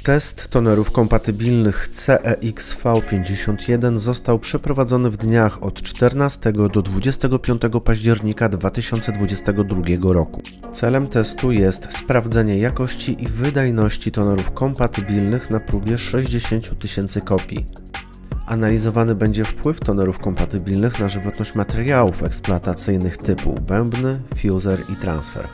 Test tonerów kompatybilnych CEX-V51 został przeprowadzony w dniach od 14 do 25 października 2022 roku. Celem testu jest sprawdzenie jakości i wydajności tonerów kompatybilnych na próbie 60 tysięcy kopii. Analizowany będzie wpływ tonerów kompatybilnych na żywotność materiałów eksploatacyjnych typu bębny, fuser i transfer.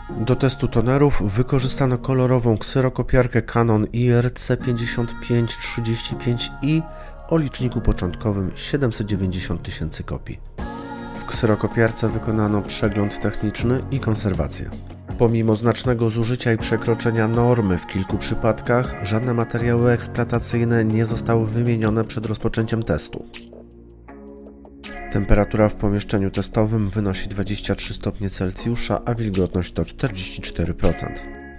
Do testu tonerów wykorzystano kolorową kserokopiarkę Canon IRC5535i o liczniku początkowym 790 tysięcy kopii. W kserokopiarce wykonano przegląd techniczny i konserwację. Pomimo znacznego zużycia i przekroczenia normy w kilku przypadkach, żadne materiały eksploatacyjne nie zostały wymienione przed rozpoczęciem testu. Temperatura w pomieszczeniu testowym wynosi 23 stopnie Celsjusza, a wilgotność to 44%.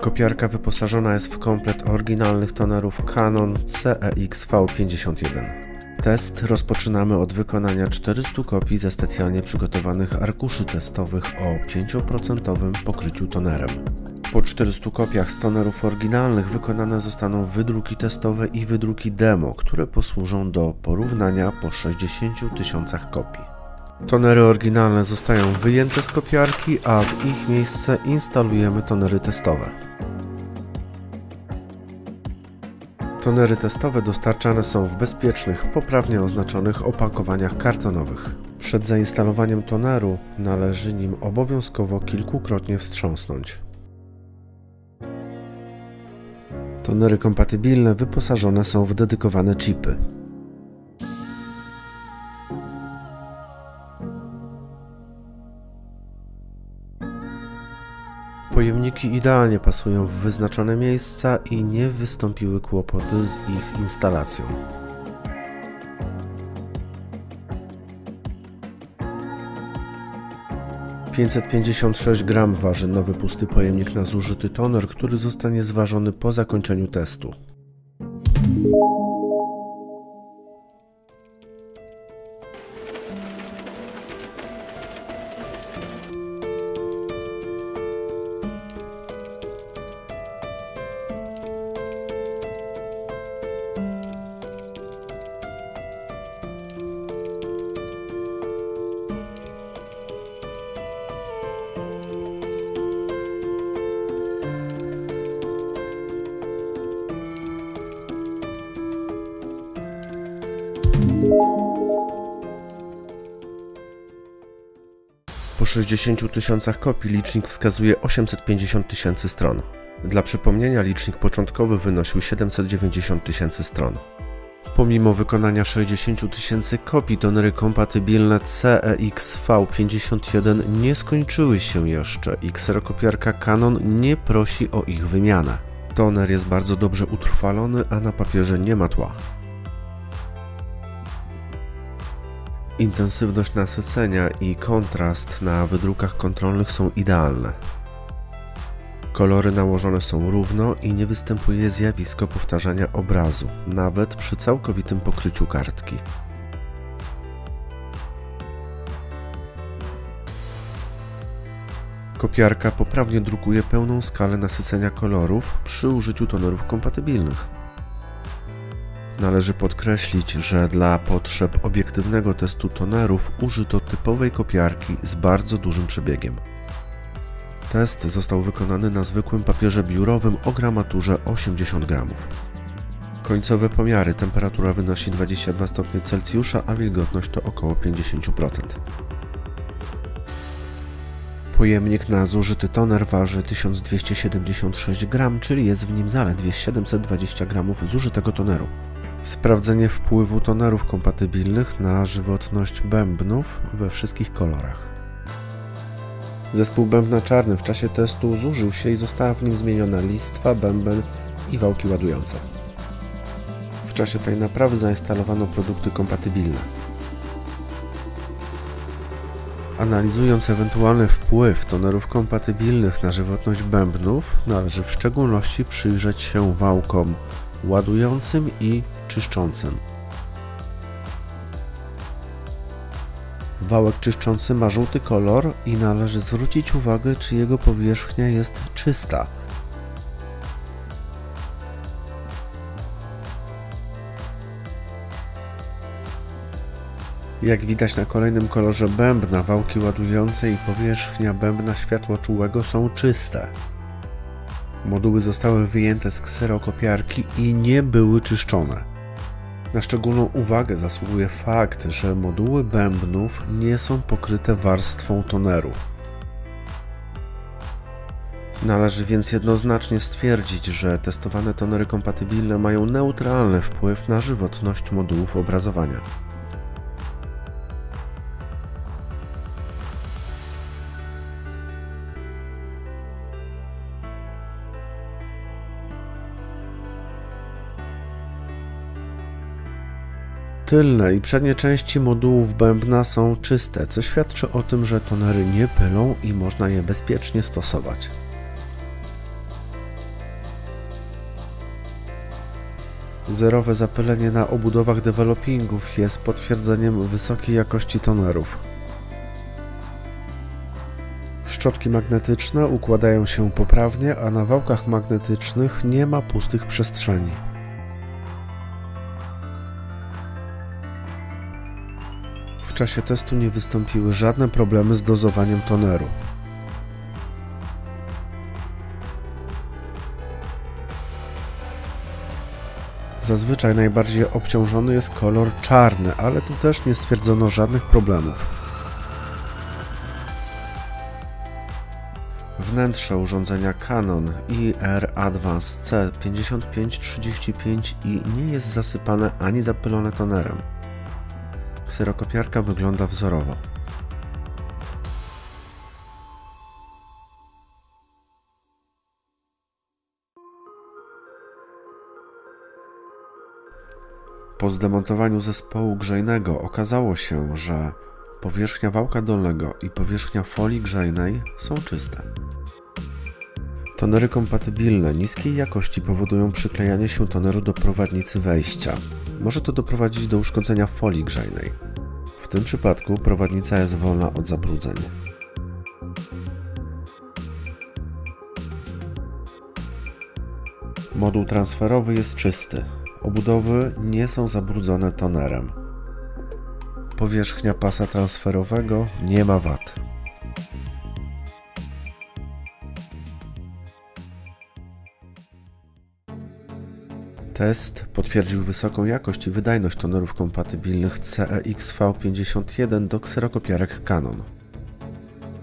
Kopiarka wyposażona jest w komplet oryginalnych tonerów Canon CEX-V51. Test rozpoczynamy od wykonania 400 kopii ze specjalnie przygotowanych arkuszy testowych o 5% pokryciu tonerem. Po 400 kopiach z tonerów oryginalnych wykonane zostaną wydruki testowe i wydruki demo, które posłużą do porównania po 60 tysiącach kopii. Tonery oryginalne zostają wyjęte z kopiarki, a w ich miejsce instalujemy tonery testowe. Tonery testowe dostarczane są w bezpiecznych, poprawnie oznaczonych opakowaniach kartonowych. Przed zainstalowaniem toneru należy nim obowiązkowo kilkukrotnie wstrząsnąć. Tonery kompatybilne wyposażone są w dedykowane chipy. Pojemniki idealnie pasują w wyznaczone miejsca i nie wystąpiły kłopoty z ich instalacją. $556 g waży nowy pusty pojemnik na zużyty toner, który zostanie zważony po zakończeniu testu. Po 60 tysiącach kopii licznik wskazuje 850 tysięcy stron. Dla przypomnienia licznik początkowy wynosił 790 tysięcy stron. Pomimo wykonania 60 tysięcy kopii, tonery kompatybilne CEX-V51 nie skończyły się jeszcze i kserokopiarka Canon nie prosi o ich wymianę. Toner jest bardzo dobrze utrwalony, a na papierze nie ma tła. Intensywność nasycenia i kontrast na wydrukach kontrolnych są idealne. Kolory nałożone są równo i nie występuje zjawisko powtarzania obrazu, nawet przy całkowitym pokryciu kartki. Kopiarka poprawnie drukuje pełną skalę nasycenia kolorów przy użyciu tonerów kompatybilnych. Należy podkreślić, że dla potrzeb obiektywnego testu tonerów użyto typowej kopiarki z bardzo dużym przebiegiem. Test został wykonany na zwykłym papierze biurowym o gramaturze 80 g. Końcowe pomiary: temperatura wynosi 22 stopnie Celsjusza, a wilgotność to około 50%. Pojemnik na zużyty toner waży 1276 g, czyli jest w nim zaledwie 720 g zużytego toneru. Sprawdzenie wpływu tonerów kompatybilnych na żywotność bębnów we wszystkich kolorach. Zespół bębna czarny w czasie testu zużył się i została w nim zmieniona listwa, bęben i wałki ładujące. W czasie tej naprawy zainstalowano produkty kompatybilne. Analizując ewentualny wpływ tonerów kompatybilnych na żywotność bębnów, należy w szczególności przyjrzeć się wałkom ładującym i czyszczącym. Wałek czyszczący ma żółty kolor i należy zwrócić uwagę, czy jego powierzchnia jest czysta. Jak widać na kolejnym kolorze bębna, wałki ładujące i powierzchnia bębna światłoczułego są czyste. Moduły zostały wyjęte z kserokopiarki i nie były czyszczone. Na szczególną uwagę zasługuje fakt, że moduły bębnów nie są pokryte warstwą toneru. Należy więc jednoznacznie stwierdzić, że testowane tonery kompatybilne mają neutralny wpływ na żywotność modułów obrazowania. Tylne i przednie części modułów bębna są czyste, co świadczy o tym, że tonery nie pylą i można je bezpiecznie stosować. Zerowe zapylenie na obudowach developingów jest potwierdzeniem wysokiej jakości tonerów. Szczotki magnetyczne układają się poprawnie, a na wałkach magnetycznych nie ma pustych przestrzeni. W czasie testu nie wystąpiły żadne problemy z dozowaniem toneru. Zazwyczaj najbardziej obciążony jest kolor czarny, ale tu też nie stwierdzono żadnych problemów. Wnętrze urządzenia Canon IR Advance C5535i nie jest zasypane ani zapylone tonerem. Kserokopiarka wygląda wzorowo. Po zdemontowaniu zespołu grzejnego okazało się, że powierzchnia wałka dolnego i powierzchnia folii grzejnej są czyste. Tonery kompatybilne niskiej jakości powodują przyklejanie się toneru do prowadnicy wejścia. Może to doprowadzić do uszkodzenia folii grzejnej. W tym przypadku prowadnica jest wolna od zabrudzeń. Moduł transferowy jest czysty. Obudowy nie są zabrudzone tonerem. Powierzchnia pasa transferowego nie ma wad. Test potwierdził wysoką jakość i wydajność tonerów kompatybilnych CEX-V51 do kserokopiarek Canon.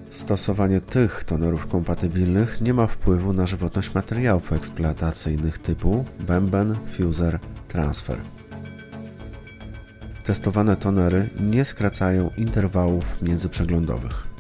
Stosowanie tych tonerów kompatybilnych nie ma wpływu na żywotność materiałów eksploatacyjnych typu bęben, fuser, transfer. Testowane tonery nie skracają interwałów międzyprzeglądowych.